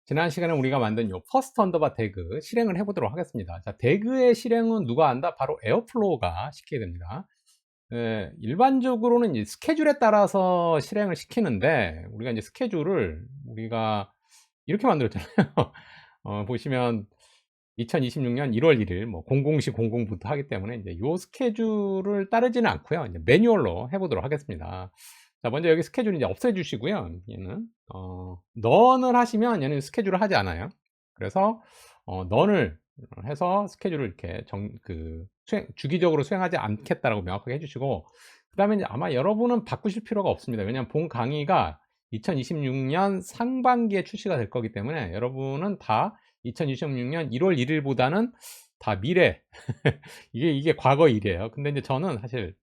지난 시간에 우리가 만든 요 퍼스트 언더바 대그 실행을 해보도록 하겠습니다. 자, 대그의 실행은 누가 한다? 바로 에어플로우가 시키게 됩니다. 일반적으로는 이제 스케줄에 따라서 실행을 시키는데 우리가 이제 스케줄을 우리가 이렇게 만들었잖아요. 보시면 2026년 1월 1일 뭐 00시 00부터 하기 때문에 이제 요 스케줄을 따르지는 않고요. 이제 매뉴얼로 해보도록 하겠습니다. 자, 먼저 여기 스케줄 이제 없애 주시고요. 얘는 넌을 하시면 얘는 스케줄을 하지 않아요. 그래서 넌을 해서 스케줄을 이렇게 주기적으로 수행하지 않겠다라고 명확하게 해주시고, 그 다음에 이제 아마 여러분은 바꾸실 필요가 없습니다. 왜냐하면 본 강의가 2026년 상반기에 출시가 될 거기 때문에 여러분은 다 2026년 1월 1일보다는 다 미래 이게 과거 일이에요. 근데 이제 저는 사실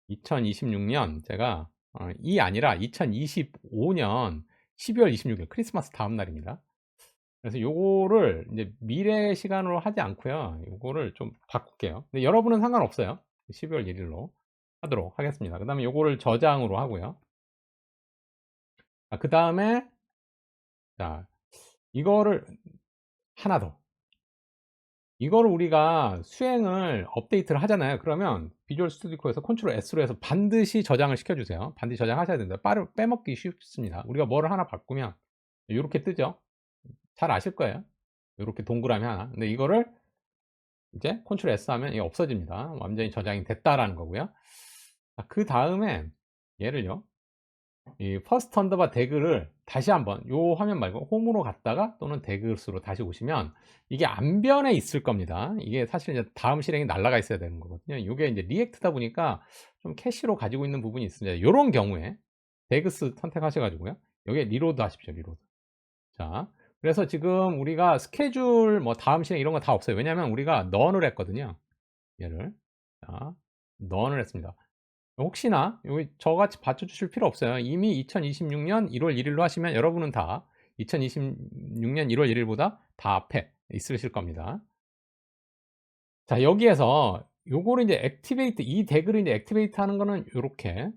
2026년 제가 이 아니라 2025년 12월 26일 크리스마스 다음 날입니다. 그래서 요거를 이제 미래 시간으로 하지 않고요. 요거를 좀 바꿀게요. 근데 여러분은 상관없어요. 12월 1일로 하도록 하겠습니다. 그 다음에 요거를 저장으로 하고요. 그 다음에 자, 이거를 하나 더. 이거를 우리가 수행을 업데이트를 하잖아요. 그러면 비주얼 스튜디오 코드에서 컨트롤 S로 해서 반드시 저장을 시켜주세요. 반드시 저장하셔야 됩니다. 빼먹기 쉽습니다. 우리가 뭐를 하나 바꾸면 이렇게 뜨죠. 잘 아실 거예요. 이렇게 동그라미 하나. 근데 이거를 이제 컨트롤 S 하면 이게 없어집니다. 완전히 저장이 됐다라는 거고요. 그 다음에 얘를요, 이 퍼스트 언더바 대그를 다시 한번 요 화면 말고 홈으로 갔다가 또는 대그스로 다시 오시면 이게 안변에 있을 겁니다. 이게 사실 이제 다음 실행이 날라가 있어야 되는 거거든요. 이게 이제 리액트다 보니까 좀 캐시로 가지고 있는 부분이 있습니다. 이런 경우에 대그스 선택하셔가지고요, 여기에 리로드 하십시오. 리로드. 자, 그래서 지금 우리가 스케줄 뭐 다음 실행 이런 거 다 없어요. 왜냐하면 우리가 넌을 했거든요. 얘를 자, 넌을 했습니다. 혹시나 여기 저같이 받쳐주실 필요 없어요. 이미 2026년 1월 1일로 하시면 여러분은 다 2026년 1월 1일보다 다 앞에 있으실 겁니다. 자, 여기에서 요거를 이제 액티베이트, 이 대그를 이제 액티베이트 하는 거는 요렇게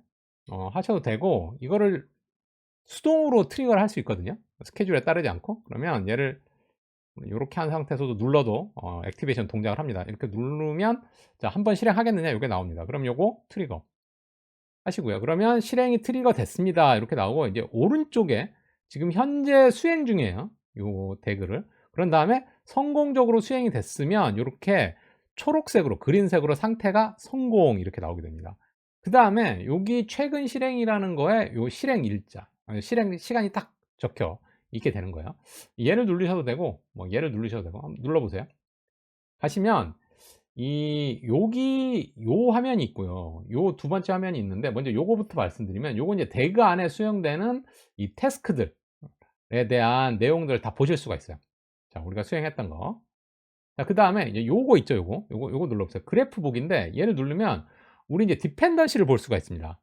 하셔도 되고, 이거를 수동으로 트리거를 할 수 있거든요. 스케줄에 따르지 않고. 그러면 얘를 요렇게 한 상태에서도 눌러도 액티베이션 동작을 합니다. 이렇게 누르면 자, 한번 실행하겠느냐 요게 나옵니다. 그럼 요거 트리거 하시고요. 그러면 실행이 트리거 됐습니다. 이렇게 나오고, 이제 오른쪽에 지금 현재 수행 중이에요. 요 대그를. 그런 다음에 성공적으로 수행이 됐으면 이렇게 초록색으로, 그린색으로 상태가 성공 이렇게 나오게 됩니다. 그 다음에 여기 최근 실행이라는 거에 요 실행 일자, 실행 시간이 딱 적혀 있게 되는 거예요. 얘를 누르셔도 되고, 뭐 얘를 누르셔도 되고, 한번 눌러보세요. 하시면 여기 요 화면이 있고요. 요 두 번째 화면이 있는데, 먼저 요거부터 말씀드리면, 요거 이제 대그 안에 수행되는 이 태스크들에 대한 내용들을 다 보실 수가 있어요. 자, 우리가 수행했던 거. 자, 그 다음에 이제 요거 있죠. 요거 눌러보세요. 그래프 보기인데, 얘를 누르면 우리 이제 디펜던시를 볼 수가 있습니다.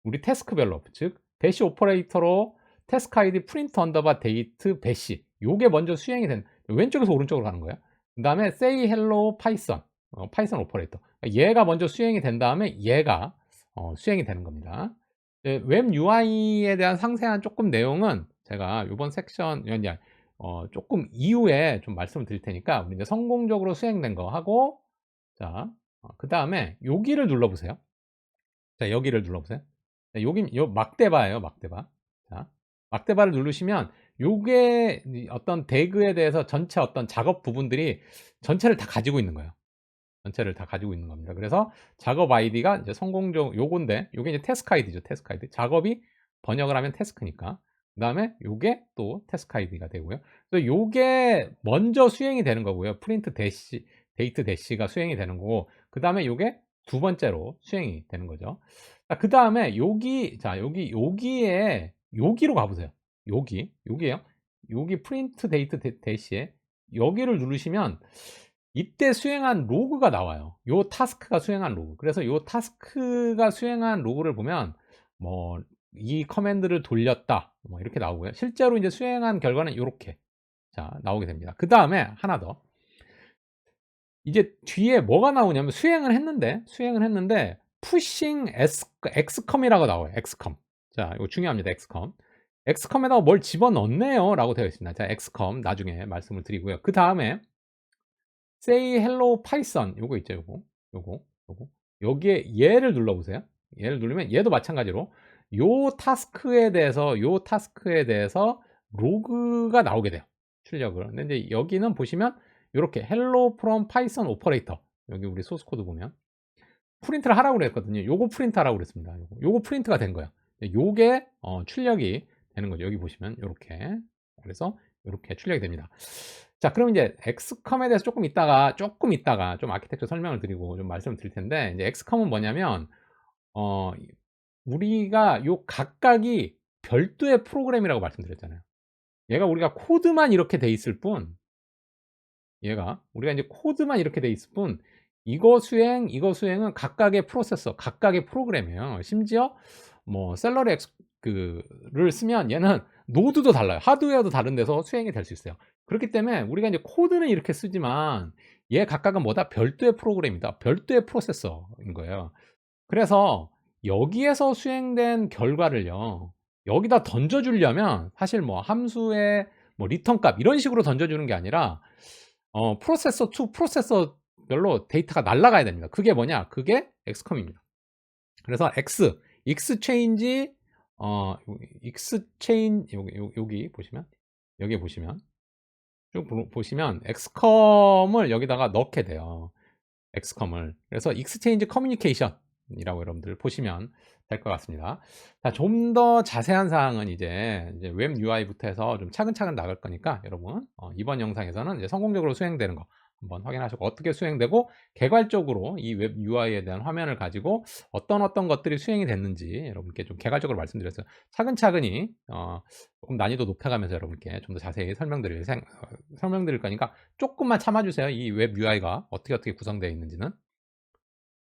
우리 태스크별로, 즉 배시 오퍼레이터로 태스크 아이디 프린트 언더바 데이트 배시, 요게 먼저 수행이 된, 왼쪽에서 오른쪽으로 가는 거예요. 그 다음에 say hello python, 파이썬 오퍼레이터, 얘가 먼저 수행이 된 다음에 얘가 수행이 되는 겁니다. 웹 UI에 대한 상세한 조금 내용은 제가 이번 섹션 조금 이후에 좀 말씀을 드릴 테니까, 우리 이제 성공적으로 수행된 거 하고, 자, 그 다음에 여기를 눌러보세요. 자, 여기를 눌러보세요. 자, 여기 요 막대바예요, 막대바. 자, 막대바를 누르시면 요게 어떤 대그에 대해서 전체 어떤 작업 부분들이 전체를 다 가지고 있는 거예요. 전체를 다 가지고 있는 겁니다. 그래서 작업 아이디가 이제 성공적 요건데, 요게 이제 태스크 아이디죠. 태스크 아이디. 작업이 번역을 하면 태스크니까. 그다음에 요게 또 태스크 아이디가 되고요. 그래서 요게 먼저 수행이 되는 거고요. 프린트 대시, 데이트 대시가 수행이 되는 거고, 그다음에 요게 두 번째로 수행이 되는 거죠. 자, 그다음에 여기에 여기로 가 보세요. 여기에요. 여기 프린트 데이트 대시에 여기를 누르시면 이때 수행한 로그가 나와요. 요 타스크가 수행한 로그. 그래서 요 타스크가 수행한 로그를 보면 뭐 이 커맨드를 돌렸다 뭐 이렇게 나오고요. 실제로 이제 수행한 결과는 이렇게 자 나오게 됩니다. 그 다음에 하나 더, 이제 뒤에 뭐가 나오냐면 수행을 했는데 pushing xcom이라고 나와요. xcom. 자, 이거 중요합니다. xcom. 엑스컴에다가 뭘 집어넣네요라고 되어 있습니다. 자, 엑스컴 나중에 말씀을 드리고요. 그다음에 say hello python 요거 있죠, 요거. 요거. 여기에 얘를 눌러 보세요. 얘를 누르면 얘도 마찬가지로 요 타스크에 대해서 로그가 나오게 돼요, 출력을. 근데 인제 여기는 보시면 요렇게 hello from python operator, 여기 우리 소스 코드 보면 프린트를 하라고 그랬거든요. 요거 프린트하라고 그랬습니다. 요거 프린트가 된 거예요. 요게 출력이 되는 거죠. 여기 보시면 요렇게. 그래서 요렇게 출력이 됩니다. 자, 그럼 이제 엑스컴에 대해서 조금 있다가 좀 아키텍처 설명을 드리고 좀 말씀을 드릴 텐데, 이제 엑스컴은 뭐냐면 어 우리가 요 각각이 별도의 프로그램이라고 말씀드렸잖아요. 얘가 우리가 코드만 이렇게 돼 있을 뿐, 얘가 우리가 이제 코드만 이렇게 돼 있을 뿐, 이거 수행은 각각의 프로세서, 각각의 프로그램이에요. 심지어 뭐 셀러리 엑스 그를 쓰면 얘는 노드도 달라요. 하드웨어도 다른 데서 수행이 될 수 있어요. 그렇기 때문에 우리가 이제 코드는 이렇게 쓰지만 얘 각각은 뭐다? 별도의 프로그램이다. 별도의 프로세서인 거예요. 그래서 여기에서 수행된 결과를요, 여기다 던져 주려면 사실 뭐 함수의 뭐 리턴 값 이런 식으로 던져 주는 게 아니라 프로세서 투 프로세서별로 데이터가 날아가야 됩니다. 그게 뭐냐? 그게 엑스컴입니다. 그래서 익스체인지 익스체인 여기 보시면, 여기 보시면 쭉 보시면 엑스컴을 여기다가 넣게 돼요. 엑스컴을. 그래서 익스체인지 커뮤니케이션이라고 여러분들 보시면 될 것 같습니다. 자, 좀 더 자세한 사항은 이제 웹 UI부터 해서 좀 차근차근 나갈 거니까 여러분 이번 영상에서는 이제 성공적으로 수행되는 거 한번 확인하시고, 어떻게 수행되고 개괄적으로 이 웹 UI에 대한 화면을 가지고 어떤 것들이 수행이 됐는지 여러분께 좀 개괄적으로 말씀드렸어요. 차근차근히 조금 난이도 높여가면서 여러분께 좀 더 자세히 설명드릴 거니까 조금만 참아주세요. 이 웹 UI가 어떻게 구성되어 있는지는.